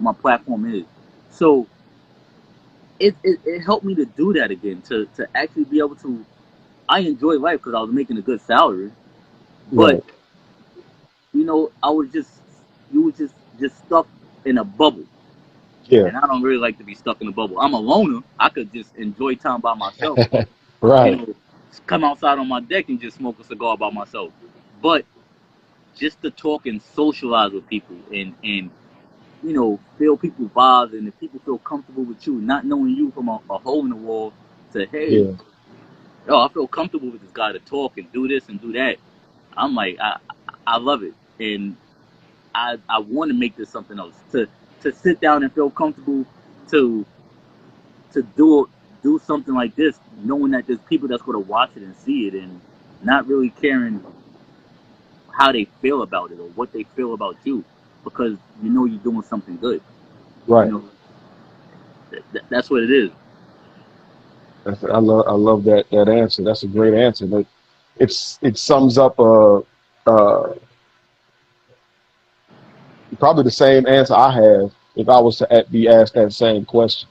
my platform is. So it helped me to do that again, to actually be able to. I enjoy life because I was making a good salary, but Right. I was just you were just stuck in a bubble, Yeah. and I don't really like to be stuck in a bubble. I'm a loner. I could just enjoy time by myself. You Right. know, come outside on my deck and just smoke a cigar by myself. But just to talk and socialize with people, and feel people vibes, and if people feel comfortable with you, not knowing you from a hole in the wall, to hey, Yeah. yo, I feel comfortable with this guy to talk and do this and do that. I'm like, I love it, and I want to make this something else. To sit down and feel comfortable to to do something like this, knowing that there's people that's going to watch it and see it, and not really caring how they feel about it or what they feel about you, because you're doing something good. You Right. know, that's what it is. I love that answer. That's a great answer. But it sums up uh probably the same answer I have if I was to be asked that same question.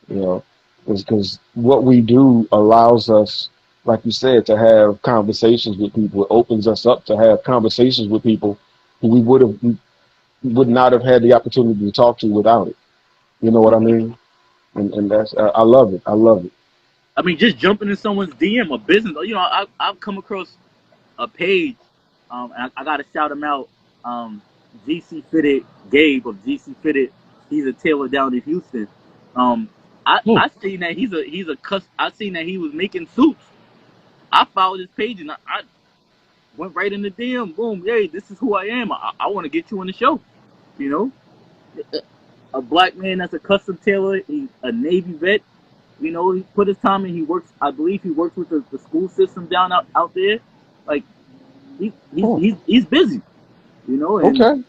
You know, because what we do allows us, like you said, to have conversations with people. It opens us up to have conversations with people who we would not have had the opportunity to talk to without it. You know what I Mhm. mean? And that's I love it. I love it. I mean, just jumping in someone's DM, a business. I've come across a page, and I gotta shout him out. GC Fitted Gabe of GC Fitted. He's a tailor down in Houston. Um, Hmm. I seen that he's a I seen that he was making suits. I followed his page and I went right in the DM. Boom, hey, this is who I am. I want to get you on the show. You know, a black man that's a custom tailor. He's a Navy vet. You know, he put his time in. He works. I believe he works with the school system down out there. Like Hmm. he's busy. You know, and Okay.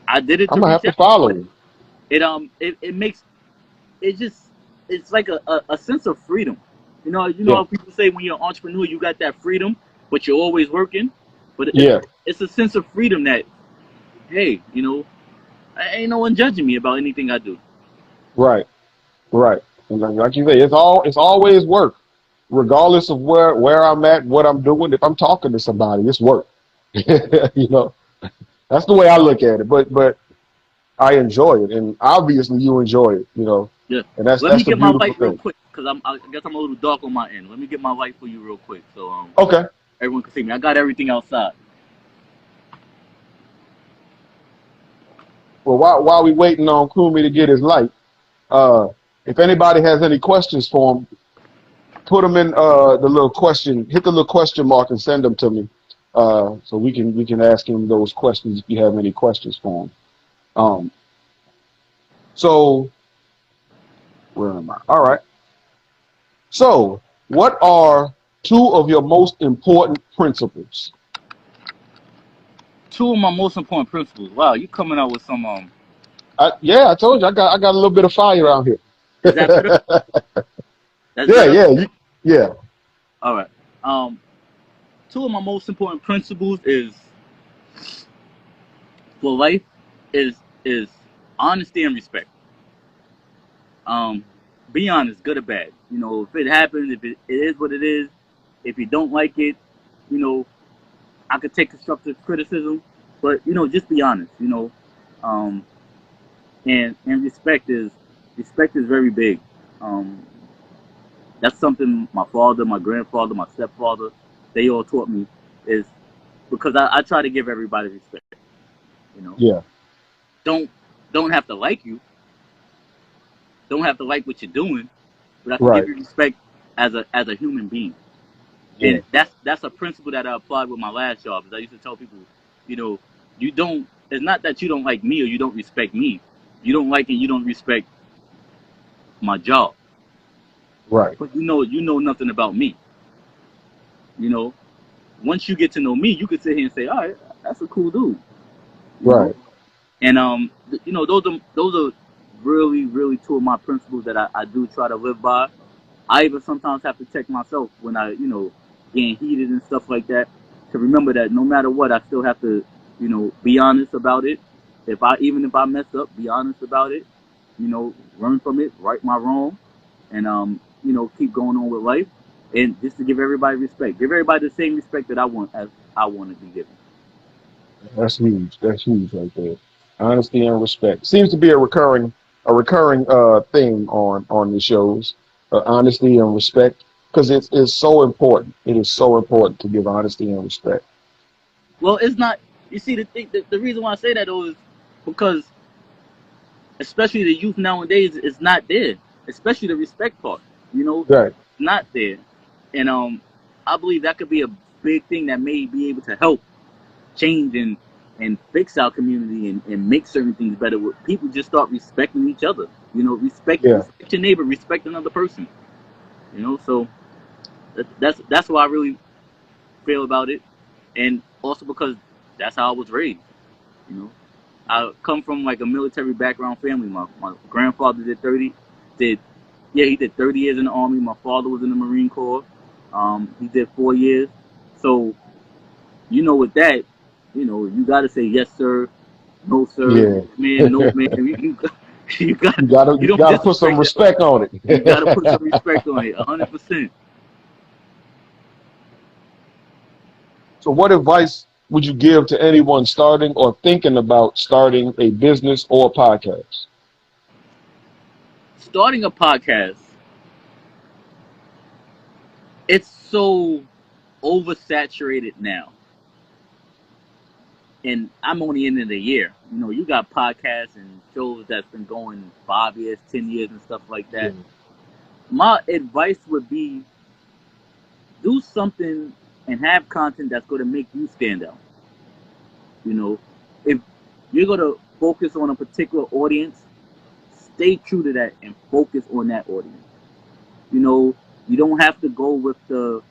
I did it I'm to gonna have reach to out. follow But him. it makes it just it's like a sense of freedom. You know Yeah. how people say when you're an entrepreneur you got that freedom, but you're always working. But Yeah. it's a sense of freedom that hey, ain't no one judging me about anything I do. Right. Right. And like you say, it's always work, regardless of where I'm at, what I'm doing. If I'm talking to somebody, it's work. You know, that's the way I look at it. But I enjoy it, and obviously you enjoy it. You know, Yeah. and that's Let me that's the get my beautiful light real thing. quick because I guess I'm a little dark on my end. Let me get my light for you real quick so Okay. everyone can see me. I got everything outside. Well, while we waiting on Croomy to get his light, uh, if anybody has any questions for him, put them in the little question, hit the little question mark and send them to me, so we can ask him those questions if you have any questions for him. Um, so where am I? All right. So what are two of your most important principles? Two of my most important principles. Wow, you coming out with some Yeah, I told you I got a little bit of fire out here. is that better? That's Yeah, better? yeah, yeah. All right. Um Two of my most important principles is for life is is honesty and respect. Um, be honest, good or bad. If it happens, if it is what it is. If you don't like it, you know, I could take constructive criticism, but just be honest. Um, and respect is very big. Um, that's something my father, my grandfather, my stepfather, they all taught me is because I try to give everybody respect. You know, Yeah, don't don't have to like you, don't have to like what you're doing, but I can give right. you respect as a human being. Yeah, And that's a principle that I applied with my last job. Is I used to tell people, you know, you don't. It's not that you don't like me or you don't respect me. You don't like and you don't respect my job, right, but you know nothing about me. You know, once you get to know me, you can sit here and say, all right, that's a cool dude. You know, right. and those are really really two of my principles that I do try to live by. I even sometimes have to check myself when I, getting heated and stuff like that, to remember that no matter what, I still have to, be honest about it. Even if I mess up, be honest about it. Learn from it, right my wrong, and keep going on with life. And just to give everybody respect, give everybody the same respect that I want to be given. That's huge. That's huge right there. Honesty and respect seems to be a recurring thing on the shows. Honesty and respect, because it's so important. It is so important to give honesty and respect. Well, it's not. You see, the reason why I say that though is because especially the youth nowadays is not there. Especially the respect part, Right. not there. And I believe that could be a big thing that may be able to help change and fix our community and make certain things better. With people just start respecting each other. Yeah. Respect your neighbor, respect another person. So that's what I really feel about it, and also because that's how I was raised. You know, I come from like a military background family. My grandfather did he did 30 years in the army. My father was in the Marine Corps. He did 4 years. So with that, you got to say yes sir, no sir, Yeah. man, no man. You got You gotta you you don't gotta put some disrespect that. respect on You got to put some it. respect on it, 100%. So, what advice would you give to anyone starting or thinking about starting a business or a podcast? Starting a podcast, it's so oversaturated now. And I'm only in it a year. You know, you got podcasts and shows that's been going 5 years, 10 years and stuff like that. Yeah. My advice would be do something and have content that's going to make you stand out. You know, if you're going to focus on a particular audience, stay true to that and focus on that audience. You know, you don't have to go with the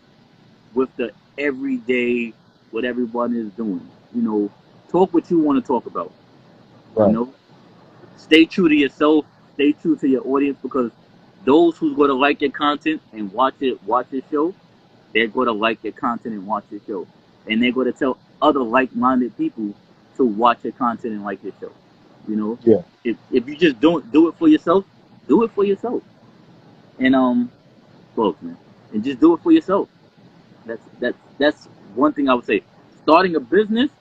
everyday what everyone is doing. You know, talk what you want to talk about. Right. You know, stay true to yourself, stay true to your audience, because those who's going to like your content and watch your show, they're going to like your content and watch your show, and they're going to tell other like-minded people to watch your content and like your show. You know, Yeah. If you just don't do it for yourself, do it for yourself. And folks, man, and just do it for yourself. That's one thing I would say. Starting a business,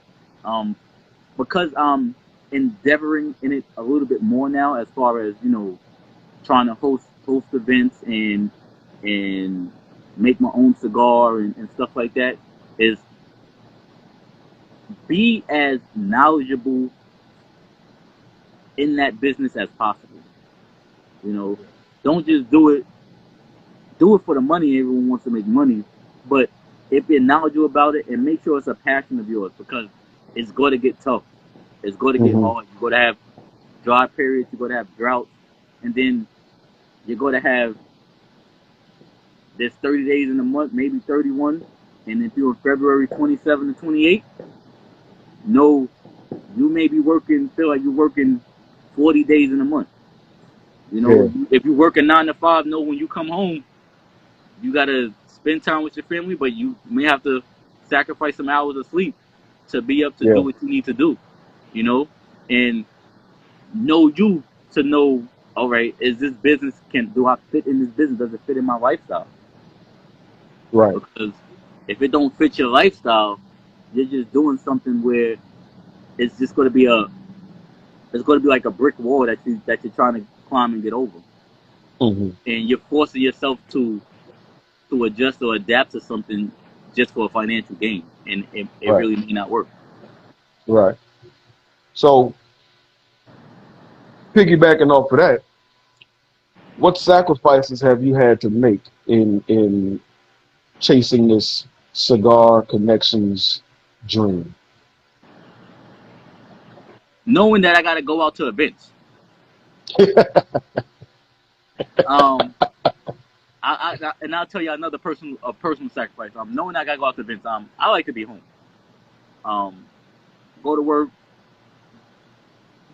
because I'm endeavoring in it a little bit more now, as far as, you know, trying to host events and make my own cigar and stuff like that, is be as knowledgeable in that business as possible. You know, don't just do it for the money. Everyone wants to make money, but if you're knowledgeable about it, and make sure it's a passion of yours, because it's going to get tough. It's going to get hard. You're going to have dry periods. You're going to have droughts, and then you're going to have, there's 30 days in a month, maybe 31, and if you're in February 27 to 28, no, you may be working, feel like you're working 40 days in a month. You know, if you work a 9 to 5, know when you come home, you got to spend time with your family, but you may have to sacrifice some hours of sleep to be up to do what you need to do, you know, and know you to know, all right, is this business, do I fit in this business? Does it fit in my lifestyle? Right. Because if it don't fit your lifestyle, you're just doing something where it's just going to be like a brick wall that you're trying to climb and get over. And you're forcing yourself to adjust or adapt to something just for a financial gain, and it really may not work. Right. So, piggybacking off of that, what sacrifices have you had to make in chasing this Cigar Connections dream? Knowing that I got to go out to events. And I'll tell you another personal sacrifice. Knowing I got to go out to events. I like to be home. Go to work,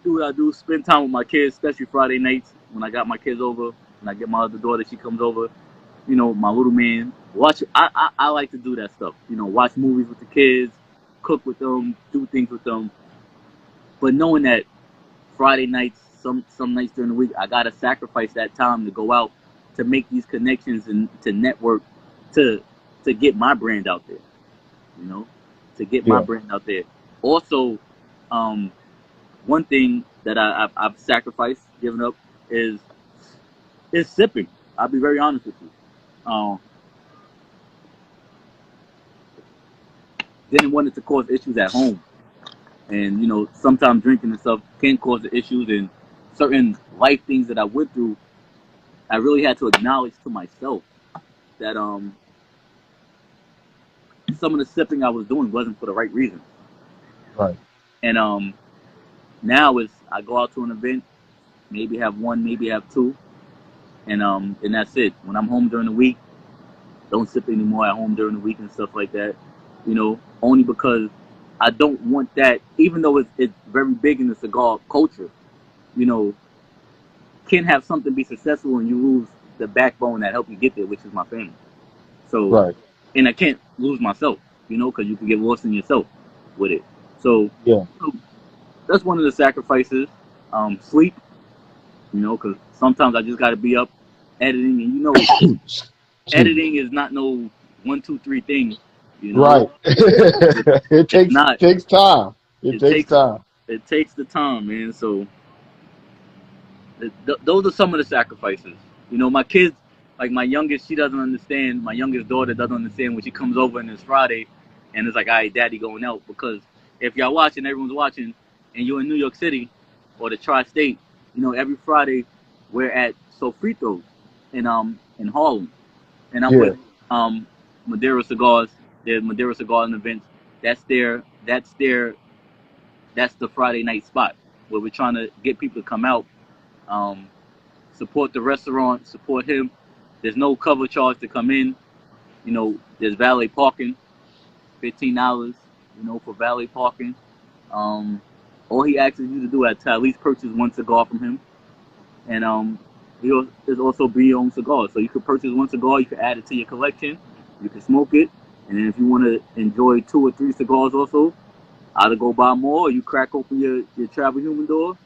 do what I do, spend time with my kids, especially Friday nights when I got my kids over, when I get my other daughter, she comes over, you know, my little man. I like to do that stuff. You know, watch movies with the kids, cook with them, do things with them. But knowing that Friday nights, some nights during the week, I gotta sacrifice that time to go out, to make these connections and to network, to get my brand out there. You know, to get my brand out there. Also, one thing that I've sacrificed, given up, is sipping. I'll be very honest with you. Didn't want it to cause issues at home. And, you know, sometimes drinking and stuff can cause the issues, and certain life things that I went through, I really had to acknowledge to myself that some of the sipping I was doing wasn't for the right reason. Right. And now I go out to an event, maybe have one, maybe have two, and that's it. When I'm home during the week, don't sip anymore at home during the week and stuff like that. You know, only because I don't want that, even though it's very big in the cigar culture, you know, can have something be successful and you lose the backbone that helped you get there, which is my family. So, and I can't lose myself, you know, because you can get lost in yourself with it. So, that's one of the sacrifices. Sleep, you know, because sometimes I just got to be up editing, and you know, editing is not no 1, 2, 3 thing. You know? Right. It takes time. It takes time. It takes the time, man. So those are some of the sacrifices. You know, my kids like my youngest, she doesn't understand. My youngest daughter doesn't understand when she comes over and it's Friday, and it's like, all right, Daddy going out. Because if y'all watching, everyone's watching, and you're in New York City or the tri-state, you know, every Friday we're at Sofritos in Harlem, and I'm Yeah. with Madera Cigars. There's Madera Cigars events. That's the Friday night spot where we're trying to get people to come out, support the restaurant, support him. There's no cover charge to come in. You know, there's valet parking, $15, you know, for valet parking. All he asks you to do is to at least purchase one cigar from him. And there's also pre-owned cigars. So you could purchase one cigar, you can add it to your collection, you can smoke it, and then if you want to enjoy 2 or 3 cigars also, either go buy more or you crack open your travel humidor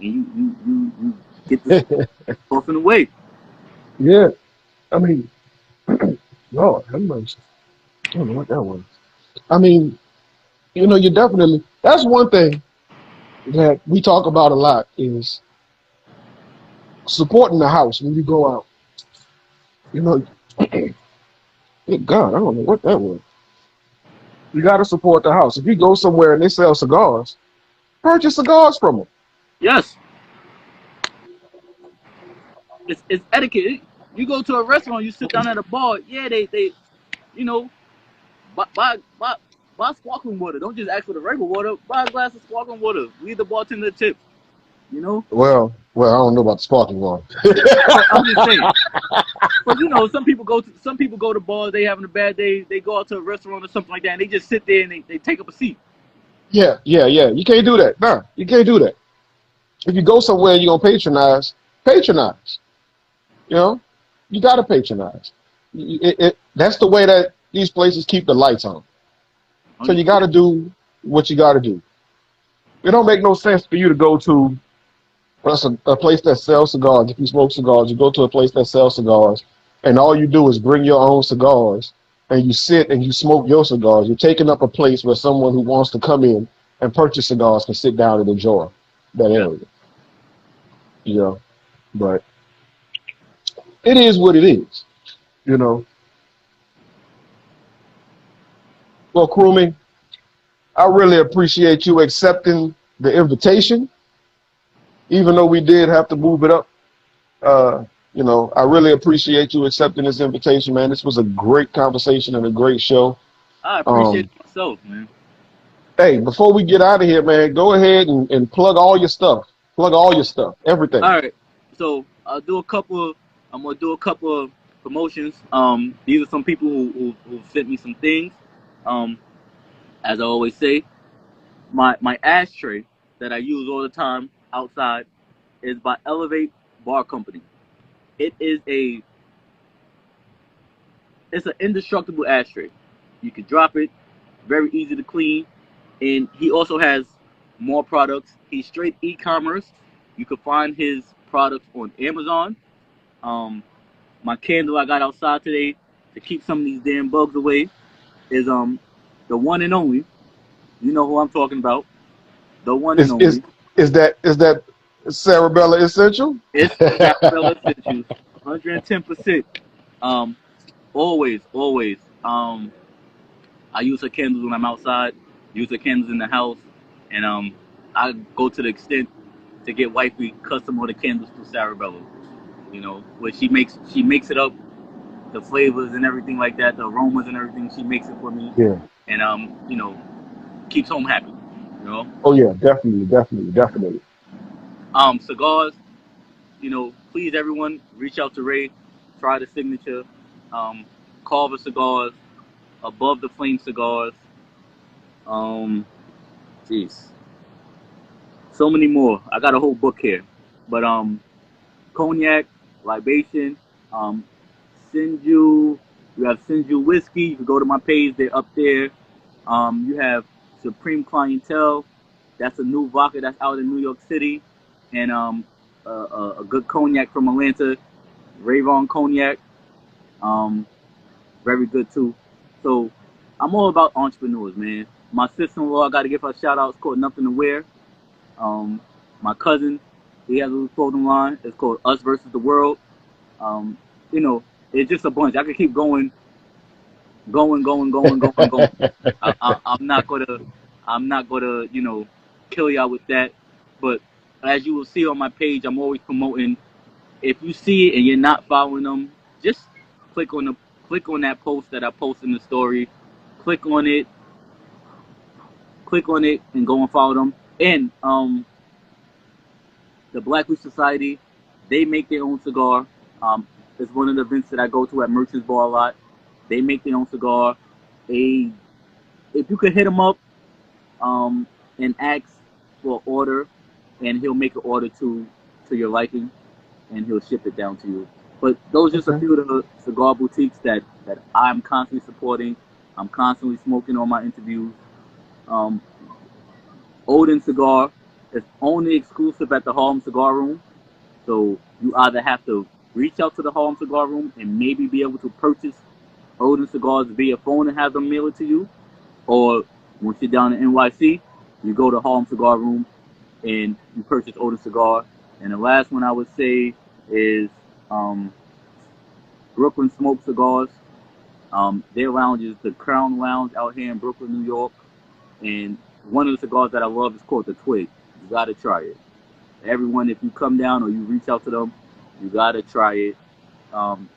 and you get this off and away. Yeah. I mean, Lord, have mercy. I don't know what that was. I mean, you know, you definitely, that's one thing that we talk about a lot is supporting the house when you go out. You know, good God, I don't know what that was. You got to support the house. If you go somewhere and they sell cigars, purchase cigars from them. Yes, it's etiquette. You go to a restaurant, you sit down at a bar, yeah, they you know, buy buy sparkling water. Don't just ask for the regular water. Buy a glass of sparkling water. Leave the bartender a tip. You know. Well, I don't know about the sparkling water. But I'm just saying. But you know, some people go to bars. They having a bad day. They go out to a restaurant or something like that, and they just sit there and they take up a seat. Yeah. You can't do that. Nah, you can't do that. If you go somewhere and you're gonna patronize. You know, you got to patronize. That's the way that these places keep the lights on. So you got to do what you got to do. It don't make no sense for you to go to a place that sells cigars. If you smoke cigars, you go to a place that sells cigars, and all you do is bring your own cigars, and you sit and you smoke your cigars. You're taking up a place where someone who wants to come in and purchase cigars can sit down and enjoy that area. You know, but it is what it is. You know. Well, Croomy, I really appreciate you accepting the invitation, even though we did have to move it up. You know, I really appreciate you accepting this invitation, man. This was a great conversation and a great show. I appreciate it myself, man. Hey, before we get out of here, man, go ahead and plug all your stuff. Plug all your stuff, everything. All right. So I'm gonna do a couple of promotions. These are some people who sent me some things. Um, as I always say, my ashtray that I use all the time outside is by Elevate Bar Company. It is it's an indestructible ashtray. You can drop it, very easy to clean, and he also has more products. He's straight e-commerce. You can find his products on Amazon. Um, my candle I got outside today to keep some of these damn bugs away is the one and only. You know who I'm talking about. The one and Is is only. is that Cerebella Essential? It's Sarabella Essentials, 110%. Um, always. I use her candles when I'm outside. Use her candles in the house, and I go to the extent to get wifey custom order candles through Sarabella. You know, where she makes it up, the flavors and everything like that, the aromas and everything. She makes it for me, Yeah. and you know, keeps home happy. You know, Oh yeah, definitely. cigars. You know, please everyone reach out to Ray, try the signature, um, Carver cigars, Above the Flame cigars, um, jeez, so many more. I got a whole book here, but cognac, libation, um, Sinju. You have Sinju whiskey. You can go to my page; they're up there. You have Supreme Clientele. That's a new vodka that's out in New York City, and a good cognac from Atlanta, Rayvon cognac. Um, very good too. So I'm all about entrepreneurs, man. My sister-in-law, I got to give her a shout out. It's called Nothing to Wear. Um, my cousin, he has a little clothing line. It's called Us Versus the World. Um, you know, it's just a bunch. I could keep going. I'm not gonna, kill y'all with that. But as you will see on my page, I'm always promoting. If you see it and you're not following them, just click on the click on that post that I post in the story. Click on it, and go and follow them. And the Black Root Society, they make their own cigar. It's one of the events that I go to at Merchants Bar a lot. They make their own cigar. They, if you could hit them up, and ask for an order, and he'll make an order to your liking, and he'll ship it down to you. But those are just a Okay. few of the cigar boutiques that I'm constantly supporting. I'm constantly smoking on my interviews. Um, Odin Cigar is only exclusive at the Harlem Cigar Room. So you either have to reach out to the Harlem Cigar Room and maybe be able to purchase Odin cigars via phone and have them mail it to you, or once you're down in NYC, you go to Harlem Cigar Room and you purchase Odin cigar. And the last one I would say is um, Brooklyn Smoke Cigars. Their lounge is the Crown Lounge out here in Brooklyn, New York. And one of the cigars that I love is called the Twig. You gotta try it. Everyone, if you come down or you reach out to them, you gotta try it. Um,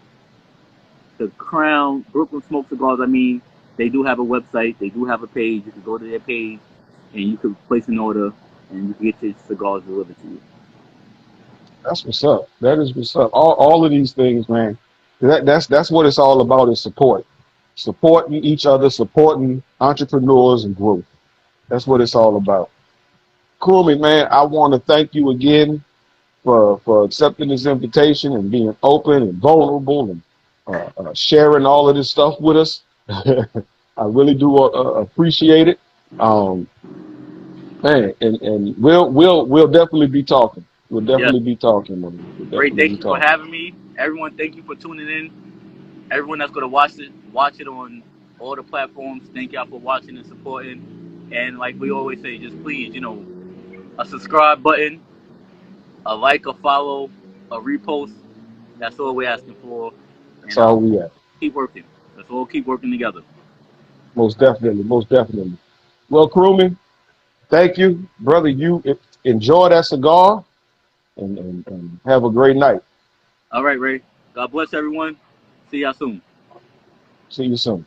the Crown Brooklyn Smoke Cigars, I mean, they do have a website, they do have a page. You can go to their page and you can place an order and you can get your cigars delivered to you. That's what's up. That is what's up. All of these things, man. That's what it's all about, is support. Supporting each other, supporting entrepreneurs and growth. That's what it's all about. Croomy, man, I want to thank you again for accepting this invitation and being open and vulnerable and sharing all of this stuff with us. I really do appreciate it. Um, Man, and we'll definitely be talking. We'll Yes. definitely be talking, man. We'll Great. definitely Thank be you for talking. having me. Everyone, thank you for tuning in. Everyone that's gonna watch it on all the platforms. Thank y'all for watching and supporting. And like we always say, just please, a subscribe button, a like, a follow, a repost. That's all we're asking for. That's And all we have. keep working. Let's all keep working together. Most definitely, most definitely. Well, Crewman, thank you, brother. You enjoy that cigar and have a great night. All right, Ray. God bless everyone. See y'all soon. See you soon.